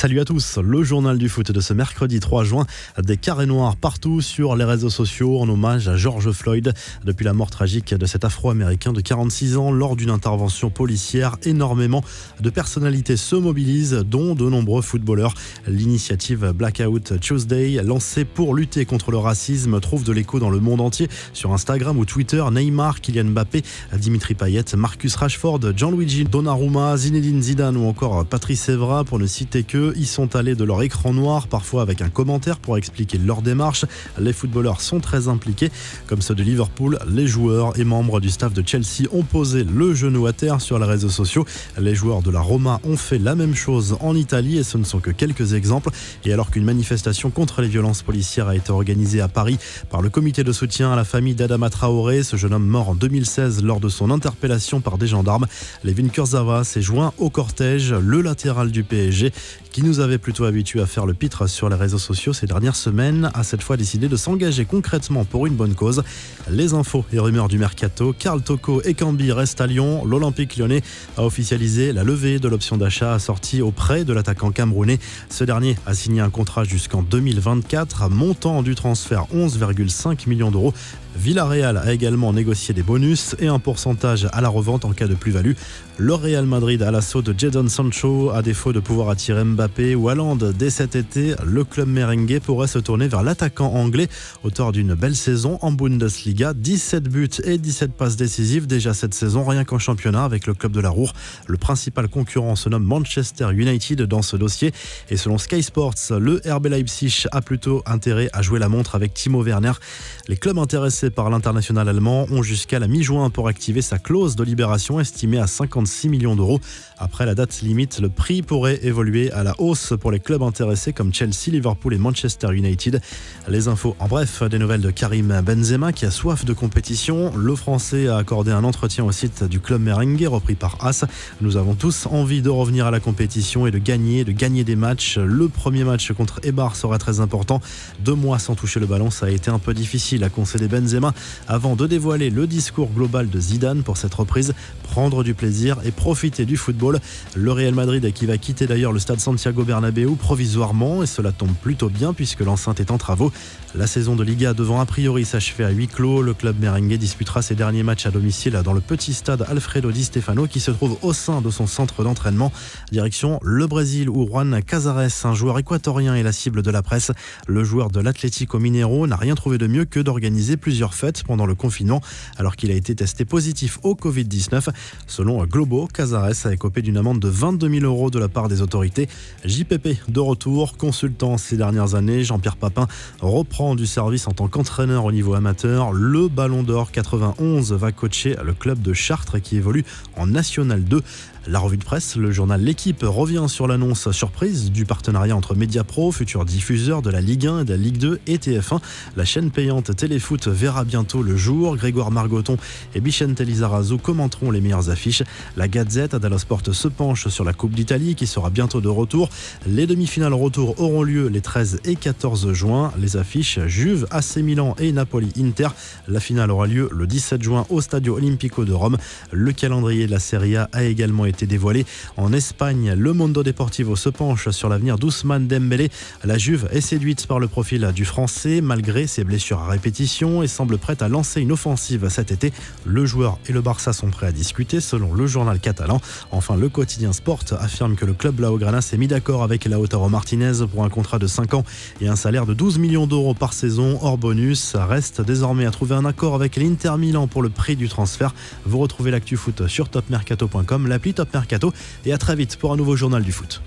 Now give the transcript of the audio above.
Salut à tous, le journal du foot de ce mercredi 3 juin. Des carrés noirs partout sur les réseaux sociaux en hommage à George Floyd. Depuis la mort tragique de cet Afro-Américain de 46 ans lors d'une intervention policière, énormément de personnalités se mobilisent, dont de nombreux footballeurs. L'initiative Blackout Tuesday, lancée pour lutter contre le racisme, trouve de l'écho dans le monde entier. Sur Instagram ou Twitter, Neymar, Kylian Mbappé, Dimitri Payet, Marcus Rashford, Gianluigi Donnarumma, Zinedine Zidane ou encore Patrice Evra, pour ne citer que, y sont allés de leur écran noir, parfois avec un commentaire pour expliquer leur démarche. Les footballeurs sont très impliqués, comme ceux de Liverpool. Les joueurs et membres du staff de Chelsea ont posé le genou à terre sur les réseaux sociaux. Les joueurs de la Roma ont fait la même chose en Italie et ce ne sont que quelques exemples. Et alors qu'une manifestation contre les violences policières a été organisée à Paris par le comité de soutien à la famille d'Adama Traoré, ce jeune homme mort en 2016 lors de son interpellation par des gendarmes, Layvin Kurzawa s'est joint au cortège. Le latéral du PSG, qui nous avait plutôt habitués à faire le pitre sur les réseaux sociaux ces dernières semaines, a cette fois décidé de s'engager concrètement pour une bonne cause. Les infos et rumeurs du mercato, Karl Toko et Cambi restent à Lyon. L'Olympique lyonnais a officialisé la levée de l'option d'achat assortie au prêt de l'attaquant camerounais. Ce dernier a signé un contrat jusqu'en 2024, montant du transfert 11,5 millions d'euros. Villarreal a également négocié des bonus et un pourcentage à la revente en cas de plus-value. Le Real Madrid à l'assaut de Jadon Sancho. À défaut de pouvoir attirer Mbappé ou Haaland dès cet été, le club merengue pourrait se tourner vers l'attaquant anglais, auteur d'une belle saison en Bundesliga. 17 buts et 17 passes décisives déjà cette saison, rien qu'en championnat avec le club de la Ruhr. Le principal concurrent se nomme Manchester United dans ce dossier. Et selon Sky Sports, le RB Leipzig a plutôt intérêt à jouer la montre avec Timo Werner. Les clubs intéressés par l'international allemand ont jusqu'à la mi-juin pour activer sa clause de libération estimée à 56 millions d'euros. Après la date limite, le prix pourrait évoluer à la hausse pour les clubs intéressés comme Chelsea, Liverpool et Manchester United. Les infos en bref, des nouvelles de Karim Benzema qui a soif de compétition. Le Français a accordé un entretien au site du club merengue repris par AS. Nous avons tous envie de revenir à la compétition et de gagner des matchs. Le premier match contre Eibar sera très important. 2 mois sans toucher le ballon, ça a été un peu difficile à concéder Benzema avant de dévoiler le discours global de Zidane pour cette reprise, prendre du plaisir et profiter du football. Le Real Madrid qui va quitter d'ailleurs le stade Santiago Bernabéu provisoirement, et cela tombe plutôt bien puisque l'enceinte est en travaux. La saison de Liga devant a priori s'achever à huis clos. Le club merengue disputera ses derniers matchs à domicile dans le petit stade Alfredo Di Stefano qui se trouve au sein de son centre d'entraînement. Direction le Brésil où Juan Casares, un joueur équatorien, est la cible de la presse. Le joueur de l'Atlético Mineiro n'a rien trouvé de mieux que d'organiser plusieurs fêtes pendant le confinement alors qu'il a été testé positif au Covid-19. Selon Globo, Casares a écopé d'une amende de 22 000 euros de la part des autorités. JPP de retour, consultant ces dernières années, Jean-Pierre Papin reprend du service en tant qu'entraîneur au niveau amateur. Le Ballon d'Or 91 va coacher le club de Chartres qui évolue en National 2. La revue de presse, le journal L'Équipe revient sur l'annonce surprise du partenariat entre Mediapro, futur diffuseur de la Ligue 1 et de la Ligue 2 et TF1. La chaîne payante Téléfoot verra bientôt le jour. Grégoire Margoton et Bichente Lizarazu commenteront les meilleures affiches. La Gazette dello Sport se penche sur la Coupe d'Italie qui sera bientôt de retour. Les demi-finales retour auront lieu les 13 et 14 juin. Les affiches Juve, AC Milan et Napoli-Inter. La finale aura lieu le 17 juin au Stadio Olimpico de Rome. Le calendrier de la Serie A également été dévoilé. En Espagne, le Mundo Deportivo se penche sur l'avenir d'Ousmane Dembélé. La Juve est séduite par le profil du Français malgré ses blessures à répétition et semble prête à lancer une offensive cet été. Le joueur et le Barça sont prêts à discuter selon le journal catalan. Enfin, le quotidien Sport affirme que le club blaugrana s'est mis d'accord avec Lautaro Martinez pour un contrat de 5 ans et un salaire de 12 millions d'euros par saison hors bonus. Reste désormais à trouver un accord avec l'Inter Milan pour le prix du transfert. Vous retrouvez l'actu foot sur topmercato.com, l'appli Top Mercato, et à très vite pour un nouveau journal du foot.